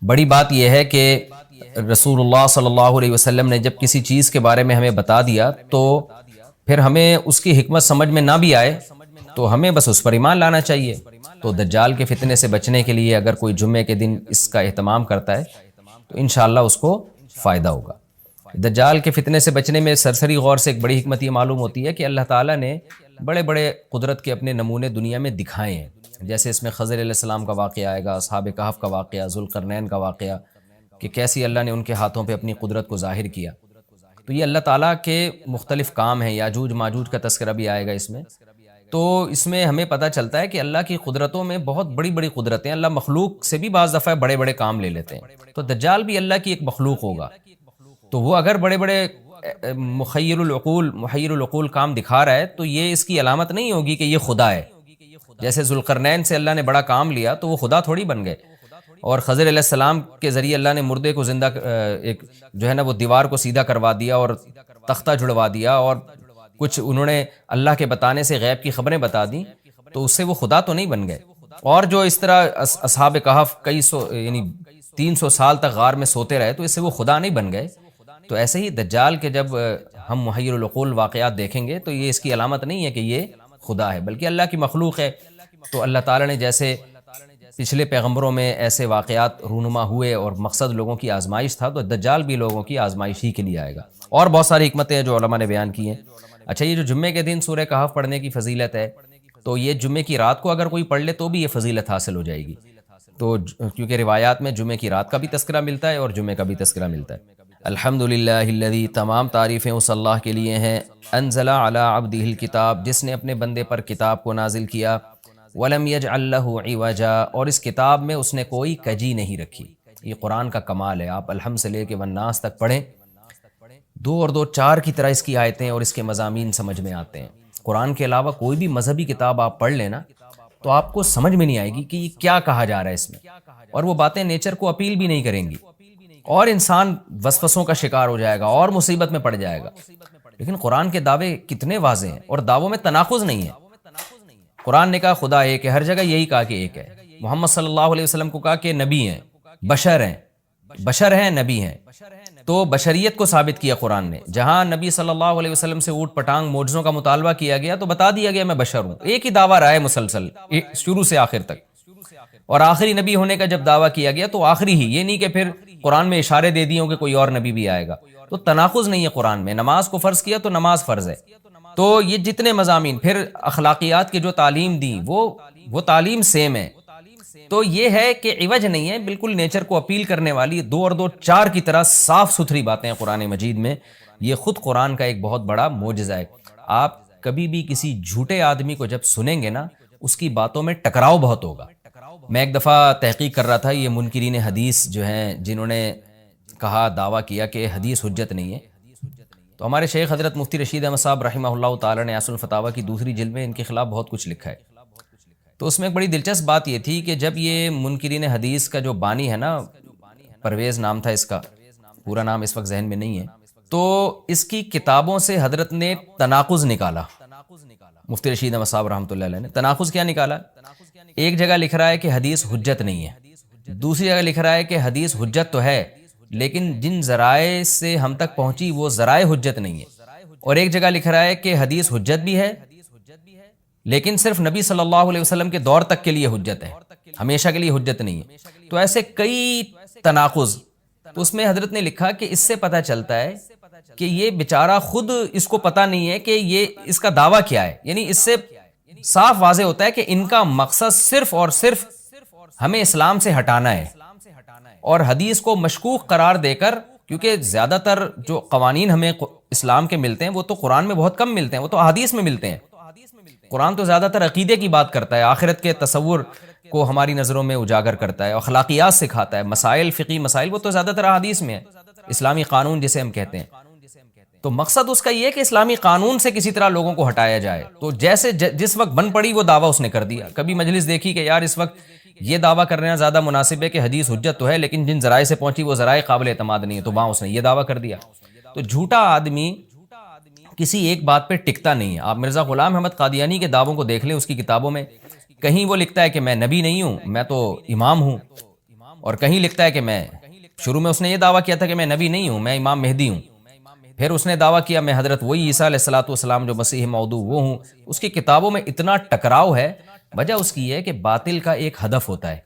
بڑی بات یہ ہے کہ رسول اللہ صلی اللہ علیہ وسلم نے جب کسی چیز کے بارے میں ہمیں بتا دیا تو پھر ہمیں اس کی حکمت سمجھ میں نہ بھی آئے تو ہمیں بس اس پر ایمان لانا چاہیے۔ تو دجال کے فتنے سے بچنے کے لیے اگر کوئی جمعے کے دن اس کا اہتمام کرتا ہے تو انشاءاللہ اس کو فائدہ ہوگا۔ دجال کے فتنے سے بچنے میں سرسری غور سے ایک بڑی حکمت یہ معلوم ہوتی ہے کہ اللہ تعالیٰ نے بڑے بڑے قدرت کے اپنے نمونے دنیا میں دکھائے ہیں، جیسے اس میں خضر علیہ السلام کا واقعہ آئے گا، اصحاب کہف کا واقعہ، ذوالقرنین کا واقعہ، کہ کیسی اللہ نے ان کے ہاتھوں پہ اپنی قدرت کو ظاہر کیا۔ تو یہ اللہ تعالیٰ کے مختلف کام ہیں، یاجوج ماجوج کا تذکرہ بھی آئے گا اس میں۔ تو اس میں ہمیں پتہ چلتا ہے کہ اللہ کی قدرتوں میں بہت بڑی بڑی قدرتیں، اللہ مخلوق سے بھی بعض دفعہ بڑے بڑے کام لے لیتے ہیں۔ تو دجال بھی اللہ کی ایک مخلوق ہوگا، تو وہ اگر بڑے بڑے محیر العقول کام دکھا رہا ہے تو یہ اس کی علامت نہیں ہوگی کہ یہ خدا ہے۔ جیسے ذوالقرنین سے اللہ نے بڑا کام لیا تو وہ خدا تھوڑی بن گئے، اور خضر علیہ السلام کے ذریعے اللہ نے مردے کو زندہ ایک جو ہے نا وہ دیوار کو سیدھا کروا دیا اور تختہ جڑوا دیا، اور کچھ انہوں نے اللہ کے بتانے سے غیب کی خبریں بتا دیں، تو اس سے وہ خدا تو نہیں بن گئے۔ اور جو اس طرح اصحاب کہف کئی سو یعنی 300 سال تک غار میں سوتے رہے تو اس سے وہ خدا نہیں بن گئے۔ تو ایسے ہی دجال کے جب ہم محیر العقول واقعات دیکھیں گے تو یہ اس کی علامت نہیں ہے کہ یہ خدا ہے، بلکہ اللہ کی مخلوق ہے۔ تو اللہ تعالیٰ نے جیسے پچھلے پیغمبروں میں ایسے واقعات رونما ہوئے اور مقصد لوگوں کی آزمائش تھا، تو دجال بھی لوگوں کی آزمائش ہی کے لیے آئے گا۔ اور بہت ساری حکمتیں ہیں جو علماء نے بیان کی ہیں۔ اچھا، یہ جو جمعے کے دن سورہ کہف پڑھنے کی فضیلت ہے، تو یہ جمعے کی رات کو اگر کوئی پڑھ لے تو بھی یہ فضیلت حاصل ہو جائے گی، تو کیونکہ روایات میں جمعے کی رات کا بھی تذکرہ ملتا ہے اور جمعے کا بھی تذکرہ ملتا ہے۔ الحمدللہ الذی، تمام تعریفیں اس اللہ کے لیے ہیں، انزل علی عبدہ الکتاب، جس نے اپنے بندے پر کتاب کو نازل کیا، ولم یجعل لہ عوجا، اور اس کتاب میں اس نے کوئی کجی نہیں رکھی۔ یہ قرآن کا کمال ہے، آپ الحمد سے لے کے والناس تک پڑھیں، 2 اور 2 4 کی طرح اس کی آیتیں اور اس کے مضامین سمجھ میں آتے ہیں۔ قرآن کے علاوہ کوئی بھی مذہبی کتاب آپ پڑھ لینا تو آپ کو سمجھ میں نہیں آئے گی کہ یہ کیا کہا جا رہا ہے اس میں، اور وہ باتیں نیچر کو اپیل بھی نہیں کریں گی، اور انسان وسوسوں کا شکار ہو جائے گا اور مصیبت میں پڑ جائے گا۔ لیکن قرآن کے دعوے کتنے واضح ہیں، اور دعووں میں تناقض نہیں ہے۔ قرآن نے کہا خدا ایک ہے، ہر جگہ یہی کہا کہ ایک ہے۔ محمد صلی اللہ علیہ وسلم کو کہا کہ نبی ہیں، بشر ہیں نبی ہیں، تو بشریت کو ثابت کیا قرآن نے۔ جہاں نبی صلی اللہ علیہ وسلم سے اوٹ پٹانگ معجزوں کا مطالبہ کیا گیا تو بتا دیا گیا میں بشر ہوں۔ ایک ہی دعویٰ رہا ہے مسلسل شروع سے آخر تک، اور آخری نبی ہونے کا جب دعویٰ کیا گیا تو آخری ہی، یہ نہیں کہ پھر قرآن میں اشارے دے دیے ہوں کہ کوئی اور نبی بھی آئے گا۔ تو تناقض نہیں ہے قرآن میں، نماز کو فرض کیا تو نماز فرض ہے۔ تو یہ جتنے مضامین، پھر اخلاقیات کی جو تعلیم دی وہ تعلیم سیم ہے۔ تو یہ ہے کہ عوج نہیں ہے، بالکل نیچر کو اپیل کرنے والی 2 اور 2 4 کی طرح صاف ستھری باتیں ہیں قرآن مجید میں۔ یہ خود قرآن کا ایک بہت بڑا معجزہ ہے۔ آپ کبھی بھی کسی جھوٹے آدمی کو جب سنیں گے نا، اس کی باتوں میں ٹکراؤ بہت ہوگا۔ میں ایک دفعہ تحقیق کر رہا تھا، یہ منکرین حدیث جو ہیں جنہوں نے کہا دعویٰ کیا کہ حدیث حجت نہیں ہے، تو ہمارے شیخ حضرت مفتی رشید احمد صاحب رحمہ اللہ تعالی نے اصل الفتاویٰ کی 2 جلد میں ان کے خلاف بہت کچھ لکھا ہے۔ تو اس میں ایک بڑی دلچسپ بات یہ تھی کہ جب یہ منکرین حدیث کا جو بانی ہے نا، پرویز نام تھا اس کا، پورا نام اس وقت ذہن میں نہیں ہے، تو اس کی کتابوں سے حضرت نے تناقض نکالا۔ مفتی رشید احمد صاحب رحمۃ اللہ علیہ نے تناقض کیا نکالا؟ ایک جگہ لکھ رہا ہے کہ حدیث حجت نہیں ہے، دوسری جگہ لکھ رہا ہے کہ حدیث حجت تو ہے لیکن جن ذرائع سے ہم تک پہنچی وہ ذرائع حجت نہیں ہے، اور ایک جگہ لکھ رہا ہے کہ حدیث حجت بھی ہے لیکن صرف نبی صلی اللہ علیہ وسلم کے دور تک کے لیے حجت ہے، ہمیشہ کے لیے حجت نہیں ہے۔ تو ایسے کئی تناقض، تو اس میں حضرت نے لکھا کہ اس سے پتہ چلتا ہے کہ یہ بیچارہ خود اس کو پتہ نہیں ہے کہ یہ اس کا دعویٰ کیا ہے، یعنی اس سے صاف واضح ہوتا ہے کہ ان کا مقصد صرف اور صرف ہمیں اسلام سے ہٹانا ہے، اور حدیث کو مشکوک قرار دے کر، کیونکہ زیادہ تر جو قوانین ہمیں اسلام کے ملتے ہیں وہ تو قرآن میں بہت کم ملتے ہیں، وہ تو احادیث میں ملتے ہیں۔ قرآن تو زیادہ تر عقیدے کی بات کرتا ہے، آخرت کے تصور کو ہماری نظروں میں اجاگر کرتا ہے، اخلاقیات سکھاتا ہے، مسائل فقہی مسائل وہ تو زیادہ تر احادیث میں ہے، اسلامی قانون جسے ہم کہتے ہیں۔ تو مقصد اس کا یہ ہے کہ اسلامی قانون سے کسی طرح لوگوں کو ہٹایا جائے۔ تو جیسے جس وقت بن پڑی وہ دعویٰ اس نے کر دیا۔ کبھی مجلس دیکھی کہ یار اس وقت یہ دعویٰ کرنا زیادہ مناسب ہے کہ حدیث حجت تو ہے لیکن جن ذرائع سے پہنچی وہ ذرائع قابل اعتماد نہیں ہے، تو وہاں اس نے یہ دعویٰ کر دیا۔ تو جھوٹا آدمی کسی ایک بات پہ ٹکتا نہیں ہے۔ آپ مرزا غلام احمد قادیانی کے دعووں کو دیکھ لیں، اس کی کتابوں میں کہیں وہ لکھتا ہے کہ میں نبی نہیں ہوں، میں تو امام ہوں، اور کہیں لکھتا ہے کہ میں شروع میں اس نے یہ دعویٰ کیا تھا کہ میں نبی نہیں ہوں، میں امام مہدی ہوں، پھر اس نے دعویٰ کیا میں حضرت وہی عیسیٰ علیہ الصلوۃ والسلام جو مسیح موعود وہ ہوں۔ اس کی کتابوں میں اتنا ٹکراؤ ہے، وجہ اس کی ہے کہ باطل کا ایک ہدف ہوتا ہے،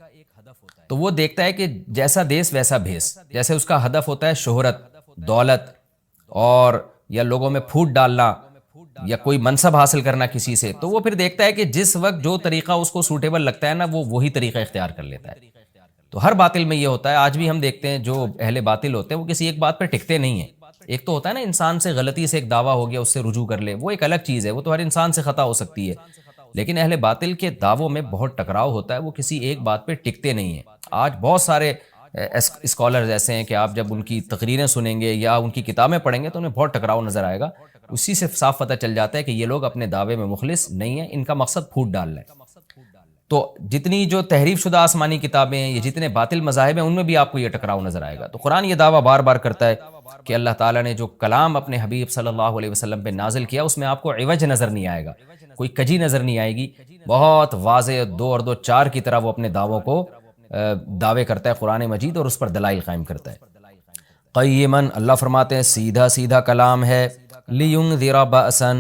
تو وہ دیکھتا ہے کہ جیسا دیس ویسا بھیس، جیسے اس کا ہدف ہوتا ہے شہرت، دولت، اور یا لوگوں میں پھوٹ ڈالنا یا کوئی منصب حاصل کرنا کسی سے، تو وہ پھر دیکھتا ہے کہ جس وقت جو طریقہ اس کو سوٹیبل لگتا ہے نا، وہ وہی طریقہ اختیار کر لیتا ہے۔ تو ہر باطل میں یہ ہوتا ہے، آج بھی ہم دیکھتے ہیں جو اہل باطل ہوتے ہیں وہ کسی ایک بات پہ ٹکتے نہیں ہیں۔ ایک تو ہوتا ہے نا انسان سے غلطی سے ایک دعویٰ ہو گیا اس سے رجوع کر لے، وہ ایک الگ چیز ہے، وہ تو ہر انسان سے خطا ہو سکتی ہے، لیکن اہل باطل کے دعووں میں بہت ٹکراؤ ہوتا ہے، وہ کسی ایک بات پہ ٹکتے نہیں ہیں۔ آج بہت سارے اسکالرز ایسے ہیں کہ آپ جب ان کی تقریریں سنیں گے یا ان کی کتابیں پڑھیں گے تو انہیں بہت ٹکراؤ نظر آئے گا، اسی سے صاف پتہ چل جاتا ہے کہ یہ لوگ اپنے دعوے میں مخلص نہیں ہیں، ان کا مقصد پھوٹ ڈالنا ہے۔ تو جتنی جو تحریف شدہ آسمانی کتابیں ہیں، یہ جتنے باطل مذاہب ہیں، ان میں بھی آپ کو یہ ٹکراؤ نظر آئے گا۔ تو قرآن یہ دعویٰ بار بار کرتا ہے کہ اللہ تعالیٰ نے جو کلام اپنے حبیب صلی اللہ علیہ وسلم پہ نازل کیا اس میں آپ کو عوج نظر نہیں آئے گا، کوئی کجی نظر نہیں آئے گی، بہت واضح 2 اور 2 4 کی طرح وہ اپنے دعووں کو دعوے کرتا ہے قرآن مجید، اور اس پر دلائل قائم کرتا ہے۔ قیماً، اللہ فرماتے ہیں سیدھا سیدھا کلام ہے، لینذر بأسا،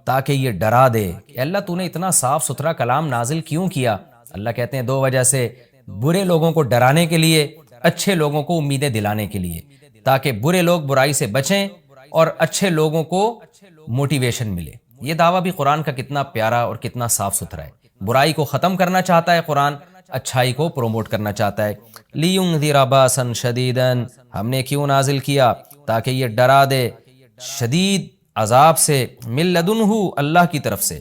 تاکہ یہ ڈرا دے۔ کہ اللہ تو نے اتنا صاف ستھرا کلام نازل کیوں کیا؟ اللہ کہتے ہیں 2 وجہ سے، برے لوگوں کو ڈرانے کے لیے، اچھے لوگوں کو امیدیں دلانے کے لیے، تاکہ برے لوگ برائی سے بچیں اور اچھے لوگوں کو موٹیویشن ملے۔ یہ دعویٰ بھی قرآن کا کتنا پیارا اور کتنا صاف ستھرا ہے۔ برائی کو ختم کرنا چاہتا ہے قرآن، اچھائی کو پروموٹ کرنا چاہتا ہے۔ لِيُنذِرَ بَأْسًا شَدِيدًا، ہم نے کیوں نازل کیا؟ تاکہ یہ ڈرا دے شدید عذاب سے، من لدنہ، اللہ کی طرف سے،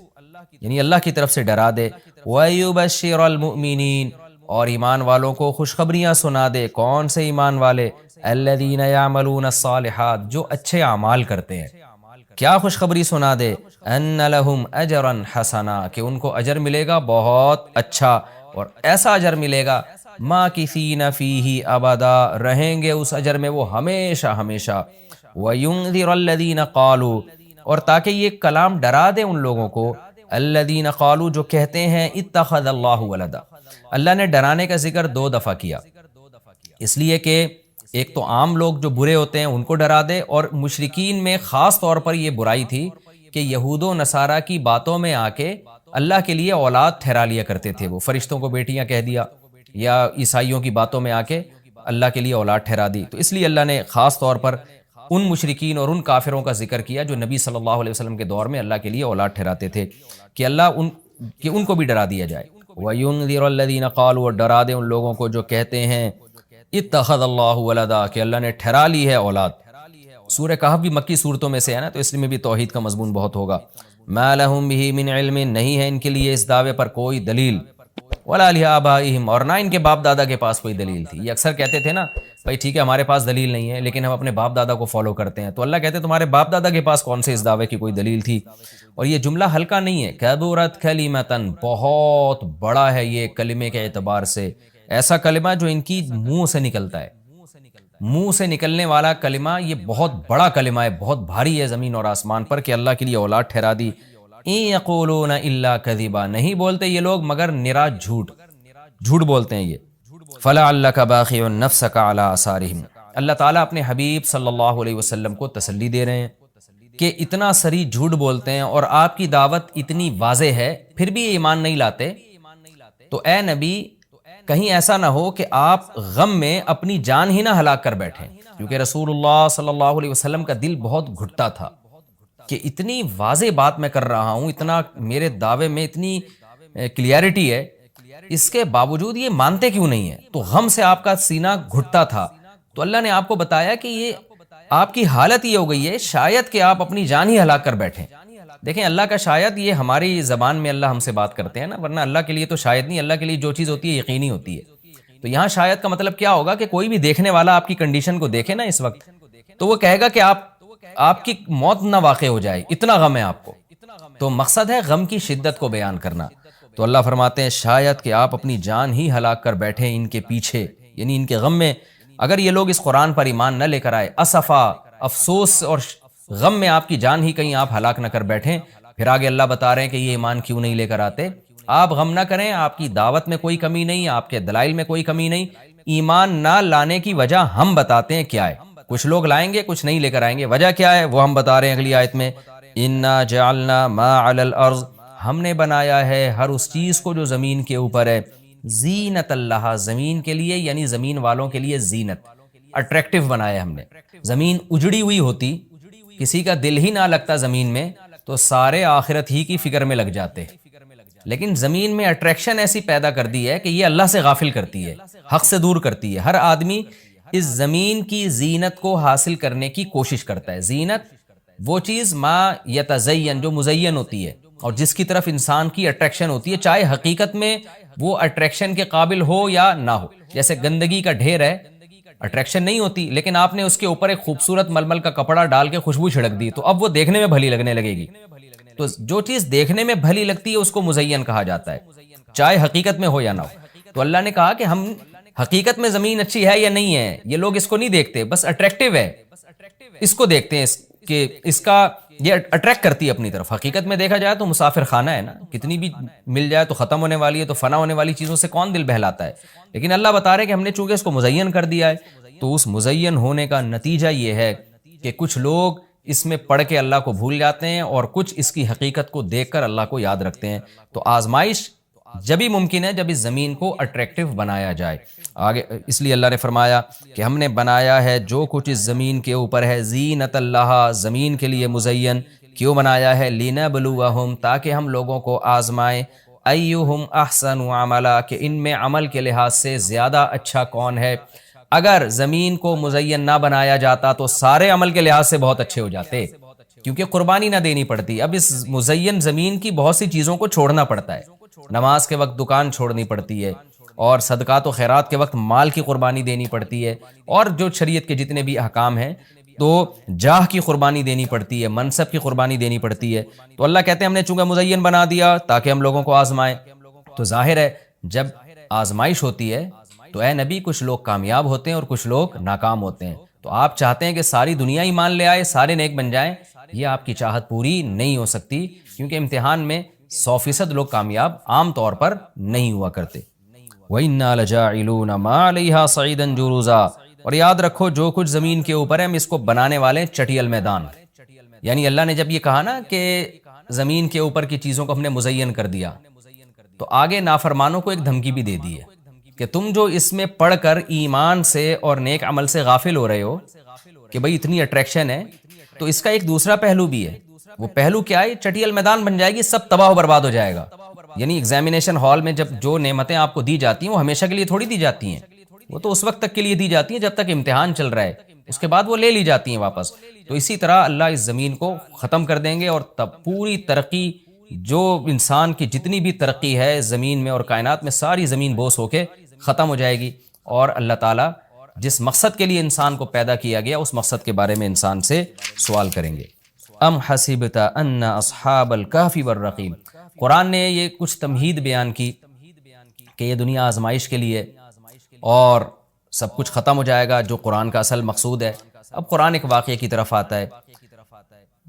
یعنی اللہ کی طرف سے ڈرا دے۔ وَيُبَشِّرَ الْمُؤْمِنِينَ، اور ایمان والوں کو خوشخبریاں سنا دے۔ کون سے ایمان والے؟ الَّذِينَ يَعْمَلُونَ الصَّالِحَاتِ، جو اچھے اعمال کرتے ہیں۔ کیا خوشخبری سنا دے؟ أَنَّ لَهُمْ أَجْرًا حَسَنًا، کہ ان کو اجر ملے گا بہت اچھا، اور ایسا اجر ملے گا مَاكِثِينَ فِيهِ أَبَدًا، رہیں گے اس اجر میں وہ ہمیشہ ہمیشہ۔ وَيُنذِرَ الَّذِينَ قَالُوا، اور تاکہ یہ کلام ڈرا دے ان لوگوں کو، الَّذِينَ قَالُوا، جو کہتے ہیں اتخذ اللہ ولدا۔ اللہ نے ڈرانے کا ذکر 2 دفعہ کیا، اس لیے کہ ایک تو عام لوگ جو برے ہوتے ہیں ان کو ڈرا دے، اور مشرکین میں خاص طور پر یہ برائی تھی کہ یہود و نصارہ کی باتوں میں آ کے اللہ کے لیے اولاد ٹھہرا لیا کرتے تھے، وہ فرشتوں کو بیٹیاں کہہ دیا، یا عیسائیوں کی باتوں میں آ کے اللہ کے لیے اولاد ٹھہرا دی۔ تو اس لیے اللہ نے خاص طور پر ان مشرکین اور ان کافروں کا ذکر کیا جو نبی صلی اللہ علیہ وسلم کے دور میں اللہ کے لیے اولاد ٹھہراتے تھے، کہ ان کو بھی ڈرا دیا جائے۔ وَيُنذِرَ الَّذِينَ قَالُوا، اور ڈرا دے ان لوگوں کو جو کہتے ہیں اتخذ اللہ ولدا، کہ اللہ نے ٹھہرا لی ہے اولاد۔ سورہ کہف بھی مکی صورتوں میں سے ہے نا، تو اس میں بھی توحید کا مضمون بہت ہوگا۔ مَا لَهُم بِهِ مِنْ عِلْمٍ، نہیں ہے ان کے لیے اس دعوے پر کوئی دلیل، وَلَا لِآبَائِهِمْ، اور نہ ان کے باپ دادا کے پاس کوئی دلیل تھی۔ یہ اکثر کہتے تھے نا بھائی ٹھیک ہے ہمارے پاس دلیل نہیں ہے لیکن ہم اپنے باپ دادا کو فالو کرتے ہیں، تو اللہ کہتے ہیں تمہارے باپ دادا کے پاس کون سے اس دعوے کی کوئی دلیل تھی؟ اور یہ جملہ ہلکا نہیں ہے، کَبُرَتْ کَلِمَةً، بہت بڑا ہے یہ کلمے کے اعتبار سے، ایسا کلمہ جو ان کی منہ سے نکلتا ہے، منہ سے نکلنے والا کلمہ، یہ بہت بڑا کلمہ ہے، بہت بھاری ہے زمین اور آسمان پر، کہ اللہ کے لیے اولاد ٹھہرا دی۔ اِن یقولون الا کذبا، نہیں بولتے یہ لوگ مگر نرا جھوٹ بولتے ہیں یہ۔ فلعلک باخع نفسک علی آثارہم، اللہ تعالیٰ اپنے حبیب صلی اللہ علیہ وسلم کو تسلی دے رہے ہیں کہ اتنا سری جھوٹ بولتے ہیں اور آپ کی دعوت اتنی واضح ہے پھر بھی ایمان نہیں لاتے، تو اے نبی کہیں ایسا نہ ہو کہ آپ غم میں اپنی جان ہی نہ ہلاک کر بیٹھیں، کیونکہ رسول اللہ صلی اللہ علیہ وسلم کا دل بہت گھٹتا تھا کہ اتنی واضح بات میں کر رہا ہوں، اتنا میرے دعوے میں اتنی کلیئرٹی ہے، اس کے باوجود یہ مانتے کیوں نہیں ہیں؟ تو غم سے آپ کا سینہ گھٹتا تھا، تو اللہ نے آپ کو بتایا کہ یہ آپ کی حالت یہ ہو گئی ہے شاید کہ آپ اپنی جان ہی ہلاک کر بیٹھیں۔ دیکھیں اللہ کا شاید یہ ہماری زبان میں اللہ ہم سے بات کرتے ہیں نا، ورنہ اللہ کے لیے تو شاید نہیں، اللہ کے لیے جو چیز ہوتی ہے یقینی ہوتی ہے۔ تو یہاں شاید کا مطلب کیا ہوگا کہ کوئی بھی دیکھنے والا آپ کی کنڈیشن کو دیکھے نا اس وقت، تو وہ کہے گا کہ آپ کی موت نہ واقع ہو جائے، اتنا غم ہے آپ کو۔ تو مقصد ہے غم کی شدت کو بیان کرنا۔ تو اللہ فرماتے ہیں شاید کہ آپ اپنی جان ہی ہلاک کر بیٹھیں ان کے پیچھے، یعنی ان کے غم میں، اگر یہ لوگ اس قرآن پر ایمان نہ لے کر آئے، اسفا، افسوس اور غم میں آپ کی جان ہی کہیں آپ ہلاک نہ کر بیٹھیں۔ پھر آگے اللہ بتا رہے ہیں کہ یہ ایمان کیوں نہیں لے کر آتے۔ آپ غم نہ کریں، آپ کی دعوت میں کوئی کمی نہیں، آپ کے دلائل میں کوئی کمی نہیں، ایمان نہ لانے کی وجہ ہم بتاتے ہیں کیا ہے. کچھ لوگ لائیں گے، کچھ نہیں لے کر آئیں گے. وجہ کیا ہے وہ ہم بتا رہے ہیں اگلی آیت میں. انا جعلنا ما علی الارض، ہم نے بنایا ہے ہر اس چیز کو جو زمین کے اوپر ہے، زینت اللہ، زمین کے لیے، یعنی زمین والوں کے لیے زینت، اٹریکٹیو بنایا ہم نے. زمین اجڑی ہوئی ہوتی، کسی کا دل ہی نہ لگتا زمین میں، تو سارے آخرت ہی کی فکر میں لگ جاتے. لیکن زمین میں اٹریکشن ایسی پیدا کر دی ہے کہ یہ اللہ سے غافل کرتی ہے، حق سے دور کرتی ہے. ہر آدمی اس زمین کی زینت کو حاصل کرنے کی کوشش کرتا ہے. زینت وہ چیز ما یتزین، جو مزین ہوتی ہے اور جس کی طرف انسان کی اٹریکشن ہوتی ہے، چاہے حقیقت میں وہ اٹریکشن کے قابل ہو یا نہ ہو. جیسے گندگی کا ڈھیر ہے، اٹریکشن نہیں ہوتی، لیکن آپ نے اس کے اوپر ایک خوبصورت ململ کا کپڑا ڈال کے خوشبو چھڑک دی تو اب وہ دیکھنے میں بھلی لگنے لگے گی. تو جو چیز دیکھنے میں بھلی لگتی ہے اس کو مزین کہا جاتا ہے، چاہے حقیقت میں ہو یا نہ ہو. تو اللہ نے کہا کہ ہم حقیقت میں زمین اچھی ہے یا نہیں ہے یہ لوگ اس کو نہیں دیکھتے، بس اٹریکٹیو ہے اس کو دیکھتے ہیں کہ اس کا یہ اٹریکٹ کرتی ہے اپنی طرف. حقیقت میں دیکھا جائے تو مسافر خانہ ہے نا، کتنی بھی مل جائے تو ختم ہونے والی ہے، تو فنا ہونے والی چیزوں سے کون دل بہلاتا ہے. لیکن اللہ بتا رہے کہ ہم نے چونکہ اس کو مزین کر دیا ہے، تو اس مزین ہونے کا نتیجہ یہ ہے کہ کچھ لوگ اس میں پڑھ کے اللہ کو بھول جاتے ہیں اور کچھ اس کی حقیقت کو دیکھ کر اللہ کو یاد رکھتے ہیں. تو آزمائش جبھی ممکن ہے جب اس زمین کو اٹریکٹیو بنایا جائے. آگے اس لیے اللہ نے فرمایا کہ ہم نے بنایا ہے جو کچھ اس زمین کے اوپر ہے زینت اللہ، زمین کے لیے مزین. کیوں بنایا ہے؟ لنبلوہم، تاکہ ہم لوگوں کو آزمائیں، ایہم احسن عملا، کہ ان میں عمل کے لحاظ سے زیادہ اچھا کون ہے. اگر زمین کو مزین نہ بنایا جاتا تو سارے عمل کے لحاظ سے بہت اچھے ہو جاتے، کیونکہ قربانی نہ دینی پڑتی. اب اس مزین زمین کی بہت سی چیزوں کو چھوڑنا پڑتا ہے. نماز کے وقت دکان چھوڑنی پڑتی ہے، اور صدقات و خیرات کے وقت مال کی قربانی دینی پڑتی ہے، اور جو شریعت کے جتنے بھی احکام ہیں تو جاہ کی قربانی دینی پڑتی ہے، منصب کی قربانی دینی پڑتی ہے. تو اللہ کہتے ہیں ہم نے چونکہ مزین بنا دیا تاکہ ہم لوگوں کو آزمائیں. تو ظاہر ہے جب آزمائش ہوتی ہے تو اے نبی کچھ لوگ کامیاب ہوتے ہیں اور کچھ لوگ ناکام ہوتے ہیں. تو آپ چاہتے ہیں کہ ساری دنیا ایمان لے آئے، سارے نیک بن جائیں، یہ آپ کی چاہت پوری نہیں ہو سکتی، کیونکہ امتحان میں 100% لوگ کامیاب عام طور پر نہیں ہوا کرتے. وَإِنَّا لَجَاعِلُونَ مَا عَلَيْهَا صَعِيدًا جُرُزًا، اور یاد رکھو جو کچھ زمین کے اوپر ہے ہم اس کو بنانے والے ہیں چٹیل میدان. یعنی اللہ نے جب یہ کہا نا کہ زمین کے اوپر کی چیزوں کو ہم نے مزین کر دیا، تو آگے نافرمانوں کو ایک دھمکی بھی دے دی ہے کہ تم جو اس میں پڑھ کر ایمان سے اور نیک عمل سے غافل ہو رہے ہو کہ بھئی اتنی اٹریکشن ہے، تو اس کا ایک دوسرا پہلو بھی ہے. وہ پہلو کیا ہے؟ چٹیل میدان بن جائے گی، سب تباہ و برباد ہو جائے گا. یعنی ایگزامینیشن ہال میں جب جو نعمتیں آپ کو دی جاتی ہیں وہ ہمیشہ کے لیے تھوڑی دی جاتی ہیں، وہ تو اس وقت تک کے لیے دی جاتی ہیں جب تک امتحان چل رہا ہے، اس کے بعد وہ لے لی جاتی ہیں واپس. تو اسی طرح اللہ اس زمین کو ختم کر دیں گے، اور تب پوری ترقی، جو انسان کی جتنی بھی ترقی ہے زمین میں اور کائنات میں، ساری زمین بوس ہو کے ختم ہو جائے گی. اور اللہ تعالیٰ جس مقصد کے لیے انسان کو پیدا کیا گیا اس مقصد کے بارے میں انسان سے سوال کریں گے. ام حسبت ان اصحاب الکہف والرقیم، قرآن نے یہ کچھ تمہید بیان کی کہ یہ دنیا آزمائش کے لیے اور سب کچھ ختم ہو جائے گا، جو قرآن کا اصل مقصود ہے. اب قرآن ایک واقعے کی طرف آتا ہے.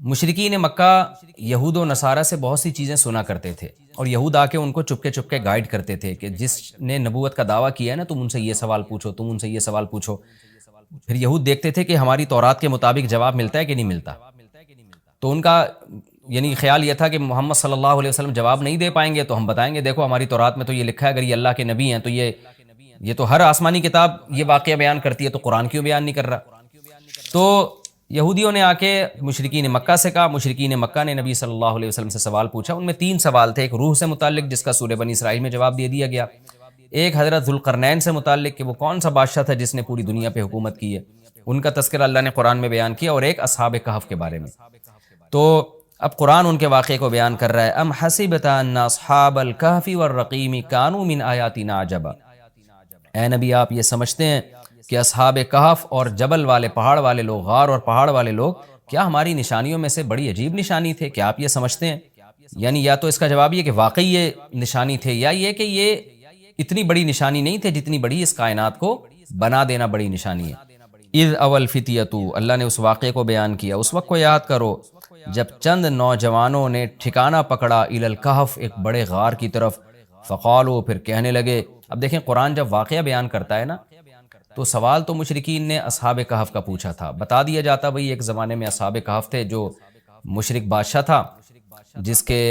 مشرکین مکہ یہود و نصارہ سے بہت سی چیزیں سنا کرتے تھے، اور یہود آ کے ان کو چپکے چپکے گائیڈ کرتے تھے کہ جس نے نبوت کا دعویٰ کیا ہے نا تم ان سے یہ سوال پوچھو، تم ان سے یہ سوال پوچھو. پھر یہود دیکھتے تھے کہ ہماری تورات کے مطابق جواب ملتا ہے کہ نہیں ملتا. تو ان کا یعنی خیال یہ تھا کہ محمد صلی اللہ علیہ وسلم جواب نہیں دے پائیں گے تو ہم بتائیں گے دیکھو ہماری تورات میں تو یہ لکھا ہے، اگر یہ اللہ کے نبی ہیں تو یہ تو ہر آسمانی کتاب یہ واقعہ بیان کرتی ہے، تو قرآن کیوں بیان نہیں کر رہا. تو یہودیوں نے آ کے مشرکین مکہ سے کہا، مشرکین مکہ نے نبی صلی اللہ علیہ وسلم سے سوال پوچھا. ان میں 3 سوال تھے. ایک روح سے متعلق جس کا سورہ بنی اسرائیل میں جواب دے دیا گیا، ایک حضرت ذوالقرنین سے متعلق کہ وہ کون سا بادشاہ تھا جس نے پوری دنیا پہ حکومت کی ہے، ان کا تذکرہ اللہ نے قرآن میں بیان کیا، اور ایک اصحاب کہف کے بارے میں. تو اب قرآن ان کے واقعے کو بیان کر رہا ہے. ام حسبت ان اصحاب الکہف والرقیم کانوا من آیاتنا عجبا، اے نبی آپ یہ سمجھتے ہیں کہ اصحاب کہف اور جبل والے، پہاڑ والے لوگ، غار اور پہاڑ والے لوگ کیا ہماری نشانیوں میں سے بڑی عجیب نشانی تھے؟ کیا آپ یہ سمجھتے ہیں؟ یعنی یا تو اس کا جواب یہ کہ واقعی یہ نشانی تھے، یا یہ کہ یہ اتنی بڑی نشانی نہیں تھے جتنی بڑی اس کائنات کو بنا دینا بڑی نشانی ہے. اذ اول فتیتو، اللہ نے اس واقعے کو بیان کیا، اس وقت کو یاد کرو جب چند نوجوانوں نے ٹھکانہ پکڑا الی الکہف، ایک بڑے غار کی طرف. فقالو، پھر کہنے لگے. اب دیکھیں قرآن جب واقعہ بیان کرتا ہے نا تو سوال تو مشرکین نے اصحاب کہف کا پوچھا تھا، بتا دیا جاتا بھئی ایک زمانے میں اصحاب کہف تھے، جو مشرک بادشاہ تھا جس کے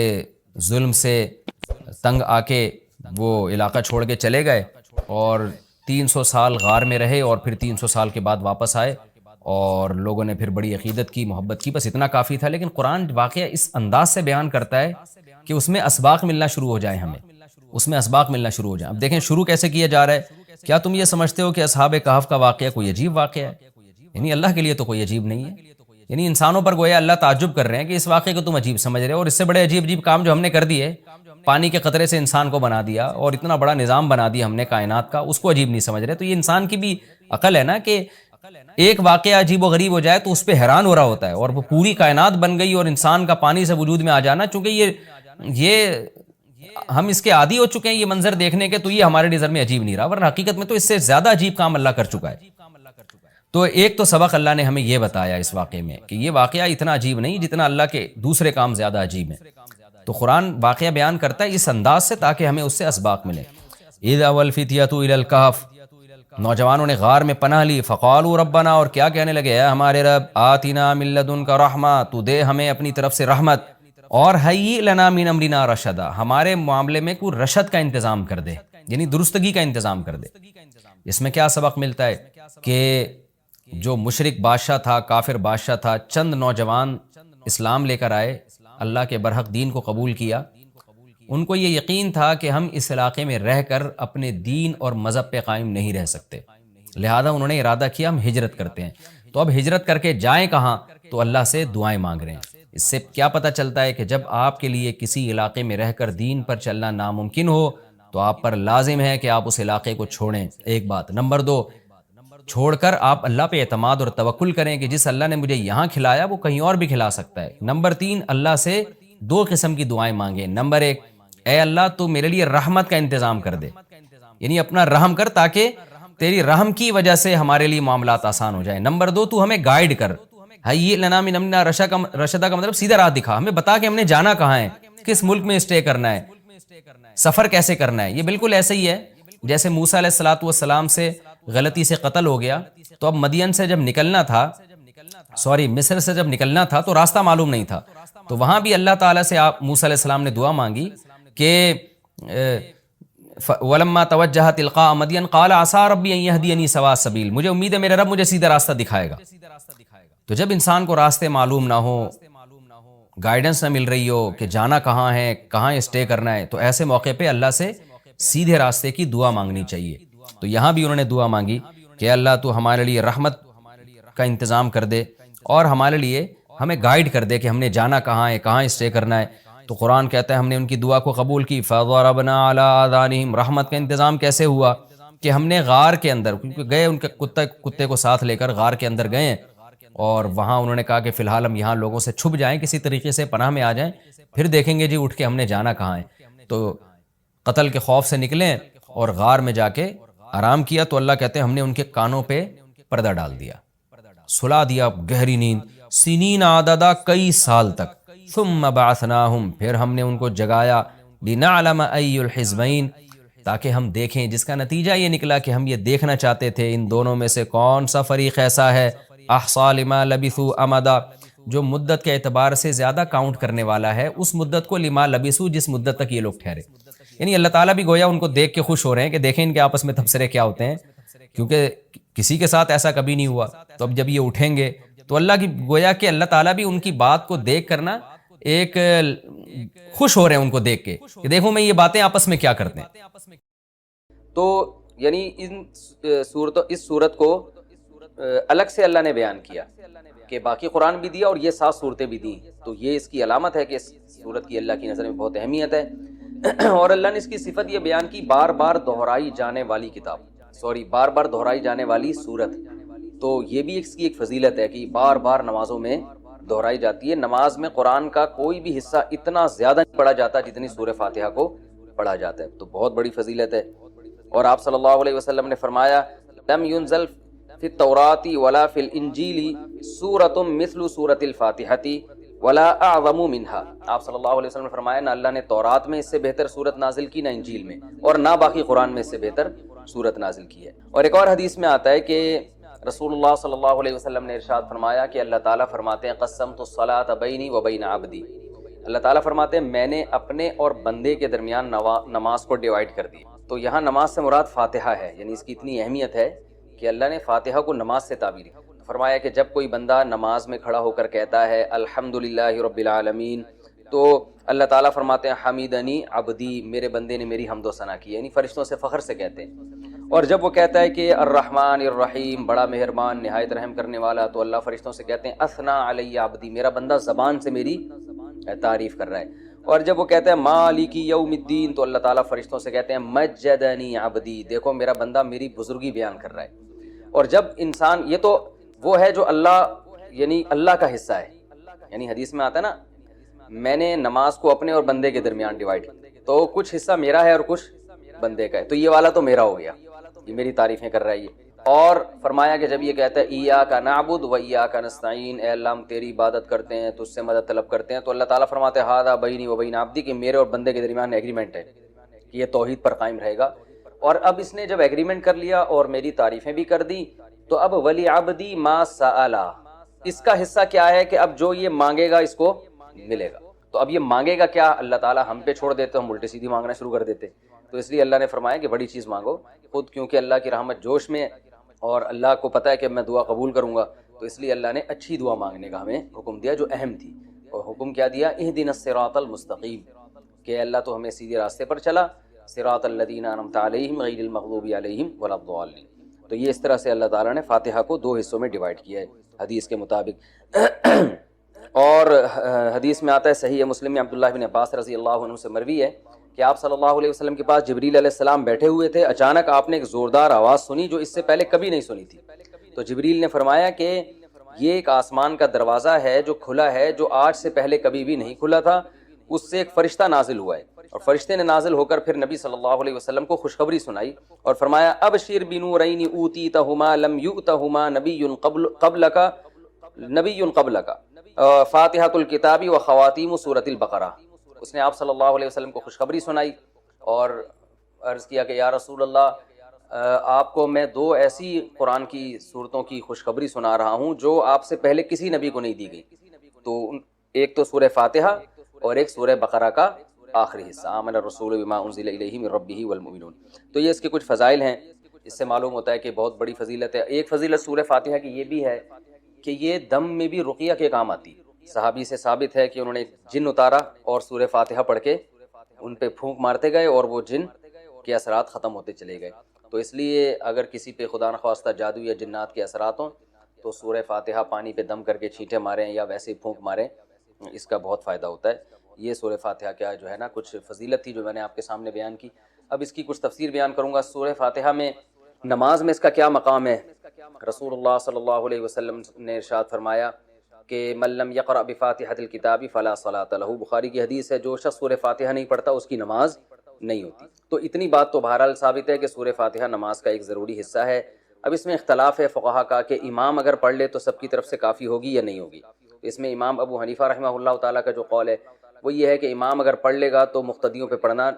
ظلم سے تنگ آ کے وہ علاقہ چھوڑ کے چلے گئے، اور 300 سال غار میں رہے، اور پھر 300 سال کے بعد واپس آئے، اور لوگوں نے پھر بڑی عقیدت کی، محبت کی، بس اتنا کافی تھا۔ لیکن قرآن واقعہ اس انداز سے بیان کرتا ہے کہ اس میں اسباق ملنا شروع ہو جائیں، ہمیں اس میں اسباق ملنا شروع ہو جائیں۔ اب دیکھیں شروع کیسے کیا جا رہا ہے۔ کیا تم یہ سمجھتے ہو کہ اصحاب کہف کا واقعہ کوئی عجیب واقعہ ہے؟ یعنی اللہ کے لیے تو کوئی عجیب نہیں ہے، یعنی انسانوں پر گویا اللہ تعجب کر رہے ہیں کہ اس واقعے کو تم عجیب سمجھ رہے ہو، اور اس سے بڑے عجیب کام جو ہم نے کر دیے، پانی کے قطرے سے انسان کو بنا دیا اور اتنا بڑا نظام بنا دیا ہم نے کائنات کا، اس کو عجیب نہیں سمجھ رہے۔ تو یہ انسان کی بھی عقل ہے نا کہ ایک واقعہ عجیب و غریب ہو جائے تو اس پہ حیران ہو رہا ہوتا ہے، اور وہ پوری کائنات بن گئی اور انسان کا پانی سے وجود میں آ جانا، چونکہ یہ ہم اس کے عادی ہو چکے ہیں یہ منظر دیکھنے کے، تو یہ ہمارے نظر میں عجیب نہیں رہا، ورنہ حقیقت میں تو اس سے زیادہ عجیب کام اللہ کر چکا ہے۔ تو ایک تو سبق اللہ نے ہمیں یہ بتایا اس واقعے میں کہ یہ واقعہ اتنا عجیب نہیں جتنا اللہ کے دوسرے کام زیادہ عجیب ہیں۔ تو قرآن واقعہ بیان کرتا ہے اس انداز سے تاکہ ہمیں اس سے اسباق ملیں۔ اذ اول فتیۃ الی الکہف، نوجوانوں نے غار میں پناہ لی، فقالوا ربنا، اور کیا کہنے لگے، اے ہمارے رب، آتنا من لدنک رحمہ، تو دے ہمیں اپنی طرف سے رحمت، اور حیئ لنا من امرنا رشدا، ہمارے معاملے میں کوئی رشد کا انتظام کر دے، یعنی درستگی کا انتظام کر دے۔ اس میں کیا سبق ملتا ہے کہ جو مشرک بادشاہ تھا، کافر بادشاہ تھا، چند نوجوان اسلام لے کر آئے، اللہ کے برحق دین کو قبول کیا، ان کو یہ یقین تھا کہ ہم اس علاقے میں رہ کر اپنے دین اور مذہب پہ قائم نہیں رہ سکتے، لہذا انہوں نے ارادہ کیا ہم ہجرت کرتے ہیں۔ تو اب ہجرت کر کے جائیں کہاں؟ تو اللہ سے دعائیں مانگ رہے ہیں۔ اس سے کیا پتہ چلتا ہے کہ جب آپ کے لیے کسی علاقے میں رہ کر دین پر چلنا ناممکن ہو تو آپ پر لازم ہے کہ آپ اس علاقے کو چھوڑیں، ایک بات۔ نمبر 2، چھوڑ کر آپ اللہ پہ اعتماد اور توکل کریں کہ جس اللہ نے مجھے یہاں کھلایا وہ کہیں اور بھی کھلا سکتا ہے۔ نمبر 3، اللہ سے 2 قسم کی دعائیں مانگیں۔ نمبر 1، اے اللہ تو میرے لیے رحمت کا انتظام کر دے، یعنی اپنا رحم کر تاکہ تیری رحم کی وجہ سے ہمارے لیے معاملات آسان ہو جائیں۔ نمبر 2، تو ہمیں گائیڈ کر، حیئ لنا من امرنا رشدا کا مطلب سیدھا راہ دکھا، ہمیں بتا کہ ہم نے جانا کہاں ہے، کس ملک میں اسٹے کرنا ہے، سفر کیسے کرنا ہے۔ یہ بالکل ایسے ہی ہے جیسے موسیٰ علیہ الصلوۃ والسلام سے غلطی سے قتل ہو گیا، تو اب مدین سے جب نکلنا تھا، مصر سے جب نکلنا تھا تو راستہ معلوم نہیں تھا، تو وہاں بھی اللہ تعالیٰ سے موسیٰ علیہ السلام نے دعا مانگی کہ وَلَمَّا تَوَجَّهَ تِلْقَاءَ مَدْيَنَ قَالَ عَسَىٰ رَبِّي أَن يَهْدِيَنِي سَوَاءَ السَّبِيلِ، مجھے امید ہے میرے رب مجھے سیدھا راستہ دکھائے گا۔ تو جب انسان کو راستے معلوم نہ ہو، گائیڈنس نہ مل رہی ہو کہ جانا کہاں ہے، کہاں اسٹے کرنا ہے، تو ایسے موقع پہ اللہ سے سیدھے راستے کی دعا مانگنی چاہیے۔ تو یہاں بھی انہوں نے دعا مانگی کہ اللہ تو ہمارے لیے رحمت کا انتظام کر دے اور ہمارے لیے ہمیں گائیڈ کر دے کہ ہم نے جانا کہاں ہے، کہاں اسٹے کرنا ہے۔ تو قرآن کہتا ہے ہم نے ان کی دعا کو قبول کی، فَضَرَبْنَا عَلَىٰ آذَانِهِمْ، رحمت کا انتظام کیسے ہوا کہ ہم نے غار کے اندر، کیونکہ گئے ان کے کتے کو ساتھ لے کر غار کے اندر گئے، اور وہاں انہوں نے کہا کہ فی الحال ہم یہاں لوگوں سے چھپ جائیں، کسی طریقے سے پناہ میں آ جائیں، پھر دیکھیں گے جی اٹھ کے ہم نے جانا کہاں ہے۔ تو قتل کے خوف سے نکلیں اور غار میں جا کے آرام کیا، تو اللہ کہتے ہیں ہم نے ان کے کانوں پہ پردہ ڈال دیا، سلا دیا گہری نیند، سنین عددا، کئی سال تک، ثم بعثناہم، پھر ہم نے ان کو جگایا، لنعلم ای الحزبین، تاکہ ہم دیکھیں، جس کا نتیجہ یہ نکلا کہ ہم یہ دیکھنا چاہتے تھے ان دونوں میں سے کون سا فریق ایسا ہے احصیٰ لما لبثوا امدا، جو مدت کے اعتبار سے زیادہ کاؤنٹ کرنے والا ہے اس مدت کو، لما لبثوا، جس مدت تک یہ لوگ ٹھہرے۔ یعنی اللہ تعالیٰ بھی گویا ان کو دیکھ کے خوش ہو رہے ہیں کہ دیکھیں ان کے آپس میں تبصرے کیا ہوتے ہیں، کیونکہ کسی کے ساتھ ایسا کبھی نہیں ہوا۔ تو اب جب یہ اٹھیں گے تو اللہ کی گویا کہ اللہ تعالیٰ بھی ان کی بات کو دیکھ کرنا ایک خوش ہو رہے ہیں ان کو دیکھ کے کہ دیکھو میں یہ باتیں آپس میں کیا کرتے ہیں۔ تو یعنی اس صورت کو الگ سے اللہ نے بیان کیا کہ باقی قرآن بھی دیا اور یہ 7 صورتیں بھی دی، تو یہ اس کی علامت ہے کہ اس صورت کی اللہ کی نظر میں بہت اہمیت ہے۔ اور اللہ نے اس کی صفت یہ بیان کی، بار بار دہرائی جانے والی بار بار دہرائی جانے والی صورت، تو یہ بھی اس کی ایک فضیلت ہے کہ بار بار نمازوں میں دہرائی جاتی ہے۔ نماز میں قرآن کا کوئی بھی حصہ اتنا زیادہ نہیں پڑھا جاتا جتنی سورہ فاتحہ کو پڑھا جاتا ہے، تو بہت بڑی فضیلت ہے۔ اور آپ صلی اللہ علیہ وسلم نے فرمایا، لم ينزل فی التوراۃ ولا فی الانجیل سورۃ مثل سورۃ الفاتحۃ ولا اعظم منها، آپ صلی اللہ علیہ وسلم نے فرمایا نہ اللہ نے تورات میں اس سے بہتر سورت نازل کی، نہ انجیل میں، اور نہ باقی قرآن میں اس سے بہتر صورت نازل کی ہے۔ اور ایک اور حدیث میں آتا ہے کہ رسول اللہ صلی اللہ علیہ وسلم نے ارشاد فرمایا کہ اللہ تعالیٰ فرماتے ہیں قسمت الصلاۃ بینی و بین عبدی، اللہ تعالیٰ فرماتے ہیں میں نے اپنے اور بندے کے درمیان نماز کو ڈیوائڈ کر دی۔ تو یہاں نماز سے مراد فاتحہ ہے، یعنی اس کی اتنی اہمیت ہے کہ اللہ نے فاتحہ کو نماز سے تعبیر کی۔ فرمایا کہ جب کوئی بندہ نماز میں کھڑا ہو کر کہتا ہے الحمدللہ رب العالمین، تو اللہ تعالیٰ فرماتے ہیں حمیدنی عبدی، میرے بندے نے میری حمد و ثنا کی، یعنی فرشتوں سے فخر سے کہتے ہیں۔ اور جب وہ کہتا ہے کہ الرحمن الرحیم، بڑا مہربان نہایت رحم کرنے والا، تو اللہ فرشتوں سے کہتے ہیں اثنا علی عبدی، میرا بندہ زبان سے میری تعریف کر رہا ہے۔ اور جب وہ کہتا ہے مالک یوم الدین، تو اللہ تعالیٰ فرشتوں سے کہتے ہیں مجدنی عبدی، دیکھو میرا بندہ میری بزرگی بیان کر رہا ہے۔ اور جب انسان، یہ تو وہ ہے جو اللہ، یعنی اللہ کا حصہ ہے، یعنی حدیث میں آتا ہے نا میں نے نماز کو اپنے اور بندے کے درمیان ڈیوائڈ، تو کچھ حصہ میرا ہے اور کچھ بندے کا ہے، تو یہ والا تو میرا ہو گیا، یہ میری تعریفیں کر رہا ہے یہ۔ اور فرمایا کہ جب یہ کہتا ہے ایاک نعبد و ایاک نستعین، اے اللہ ہم تیری عبادت کرتے ہیں، تجھ سے مدد طلب کرتے ہیں، تو اللہ تعالیٰ فرماتے ہیں ھذا بینی و بین عبدی، کہ میرے اور بندے کے درمیان ایگریمنٹ ہے کہ یہ توحید پر قائم رہے گا۔ اور اب اس نے جب ایگریمنٹ کر لیا اور میری تعریفیں بھی کر دی، تو اب ولی عبدی ما سأل، اس کا حصہ کیا ہے کہ اب جو یہ مانگے گا اس کو ملے گا۔ تو اب یہ مانگے گا کیا، اللہ تعالیٰ ہم پہ چھوڑ دیتے، ہم الٹی سیدھی مانگنا شروع کر دیتے۔ تو اس لیے اللہ نے فرمایا کہ بڑی چیز مانگو خود، کیونکہ اللہ کی رحمت جوش میں ہے اور اللہ کو پتہ ہے کہ میں دعا قبول کروں گا، تو اس لیے اللہ نے اچھی دعا مانگنے کا ہمیں حکم دیا جو اہم تھی۔ اور حکم کیا دیا، اہدنا الصراط المستقیم، کہ اللہ تو ہمیں سیدھے راستے پر چلا، صراط الذین انعمت علیہم غیر المغضوب علیہم ولا الضالین۔ تو یہ اس طرح سے اللہ تعالیٰ نے فاتحہ کو دو حصوں میں ڈیوائڈ کیا ہے حدیث کے مطابق۔ اور حدیث میں آتا ہے صحیح مسلم میں عبداللہ بن عباس رضی اللہ عنہ سے مروی ہے کہ آپ صلی اللہ علیہ وسلم کے پاس جبریل علیہ السلام بیٹھے ہوئے تھے، اچانک آپ نے ایک زوردار آواز سنی جو اس سے پہلے کبھی نہیں سنی تھی۔ تو جبریل نے فرمایا کہ یہ ایک آسمان کا دروازہ ہے جو کھلا ہے، جو آج سے پہلے کبھی بھی نہیں کھلا تھا، اس سے ایک فرشتہ نازل ہوا ہے، اور فرشتے نے نازل ہو کر پھر نبی صلی اللہ علیہ وسلم کو خوشخبری سنائی اور فرمایا ابشر بنورین اوتیتہما لم یؤتہما نبی قبلک فاتحۃ الکتاب و خواتیم سورۃ البقرہ۔ اس نے آپ صلی اللہ علیہ وسلم کو خوشخبری سنائی اور عرض کیا کہ یا رسول اللہ، آپ کو میں دو ایسی قرآن کی صورتوں کی خوشخبری سنا رہا ہوں جو آپ سے پہلے کسی نبی کو نہیں دی گئی۔ تو ایک تو سورہ فاتحہ اور ایک سورہ بقرہ کا آخری حصہ، آمن الرسول بما انزل الیہ من ربہ والمؤمنون۔ تو یہ اس کے کچھ فضائل ہیں، اس سے معلوم ہوتا ہے کہ بہت بڑی فضیلت ہے۔ ایک فضیلت سورہ فاتحہ کی یہ بھی ہے کہ یہ دم میں بھی رقیہ کے کام آتی۔ صحابی سے ثابت ہے کہ انہوں نے جن اتارا اور سورہ فاتحہ پڑھ کے ان پہ پھونک مارتے گئے اور وہ جن کے اثرات ختم ہوتے چلے گئے۔ تو اس لیے اگر کسی پہ خدا نخواستہ جادو یا جنات کے اثرات ہوں تو سورہ فاتحہ پانی پہ دم کر کے چھینٹے ماریں یا ویسے ہی پھونک ماریں، اس کا بہت فائدہ ہوتا ہے۔ یہ سورہ فاتحہ کیا جو ہے نا کچھ فضیلت تھی جو میں نے آپ کے سامنے بیان کی۔ اب اس کی کچھ تفسیر بیان کروں گا۔ سورہ فاتحہ میں نماز میں اس کا کیا مقام ہے؟ رسول اللہ صلی اللہ علیہ وسلم نے ارشاد فرمایا کہ من لم یقرأ بفاتحۃ الکتاب فلا صلاۃ لہ، بخاری کی حدیث ہے، جو شخص سورہ فاتحہ نہیں پڑھتا اس کی نماز نہیں ہوتی۔ تو اتنی بات تو بہرحال ثابت ہے کہ سورہ فاتحہ نماز کا ایک ضروری حصہ ہے۔ اب اس میں اختلاف ہے فقہا کا کہ امام اگر پڑھ لے تو سب کی طرف سے کافی ہوگی یا نہیں ہوگی۔ اس میں امام ابو حنیفہ رحمہ اللہ تعالیٰ کا جو قول ہے وہ یہ ہے کہ امام اگر پڑھ لے گا تو مقتدیوں پہ پڑھنا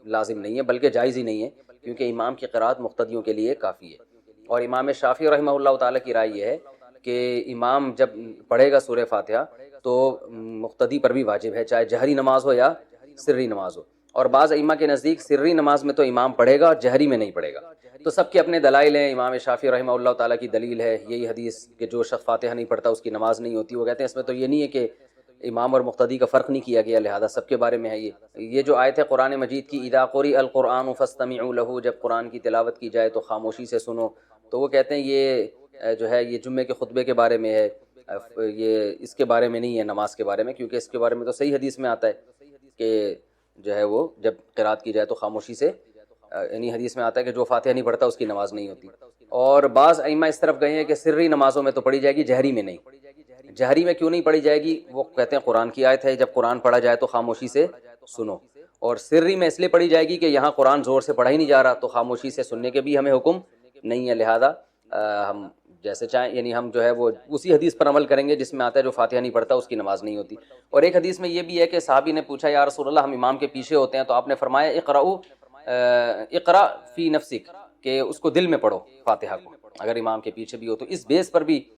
لازم نہیں ہے، بلکہ جائز ہی نہیں ہے، کیونکہ امام کی قرات مقتدیوں کے لیے کافی ہے۔ اور امام شافعی رحمہ اللہ تعالیٰ کی رائے یہ ہے کہ امام جب پڑھے گا سورہ فاتحہ تو مقتدی پر بھی واجب ہے، چاہے جہری نماز ہو یا سری نماز ہو۔ اور بعض ائمہ کے نزدیک سری نماز میں تو امام پڑھے گا، جہری میں نہیں پڑھے گا۔ تو سب کے اپنے دلائل ہیں۔ امام شافعی رحمہ اللہ تعالیٰ کی دلیل ہے یہی حدیث کہ جو شخص فاتحہ نہیں پڑھتا اس کی نماز نہیں ہوتی۔ وہ کہتے ہیں اس میں تو یہ نہیں ہے کہ امام اور مقتدی کا فرق نہیں کیا گیا، لہذا سب کے بارے میں ہے یہ جو آیت ہے قرآن مجید کی، اذا قرئ القرآن فاستمعوا لہ، جب قرآن کی تلاوت کی جائے تو خاموشی سے سنو، تو وہ کہتے ہیں یہ جو ہے یہ جمعے کے خطبے کے بارے میں ہے، یہ اس کے بارے میں نہیں ہے نماز کے بارے میں، کیونکہ اس کے بارے میں تو صحیح حدیث میں آتا ہے کہ جو ہے وہ جب قرات کی جائے تو خاموشی سے، یعنی حدیث میں آتا ہے کہ جو فاتحہ نہیں پڑھتا اس کی نماز نہیں ہوتی۔ اور بعض ائمہ اس طرف گئے ہیں کہ سری نمازوں میں تو پڑھی جائے گی، جہری میں نہیں۔ جہری میں کیوں نہیں پڑھی جائے گی؟ وہ کہتے ہیں قرآن کی آیت ہے جب قرآن پڑھا جائے تو خاموشی سے سنو، اور سری میں اس لیے پڑھی جائے گی کہ یہاں قرآن زور سے پڑھا ہی نہیں جا رہا، تو خاموشی سے سننے کے بھی ہمیں حکم نہیں ہے، لہذا ہم جیسے چاہیں، یعنی ہم جو ہے وہ اسی حدیث پر عمل کریں گے جس میں آتا ہے جو فاتحہ نہیں پڑھتا اس کی نماز نہیں ہوتی۔ اور ایک حدیث میں یہ بھی ہے کہ صحابی نے پوچھا یا رسول اللہ ہم امام کے پیچھے ہوتے ہیں، تو آپ نے فرمایا اقرأ فی نفسک، کہ اس کو دل میں پڑھو فاتحہ کو، اگر امام کے پیچھے بھی ہو تو اس بیس پر بھی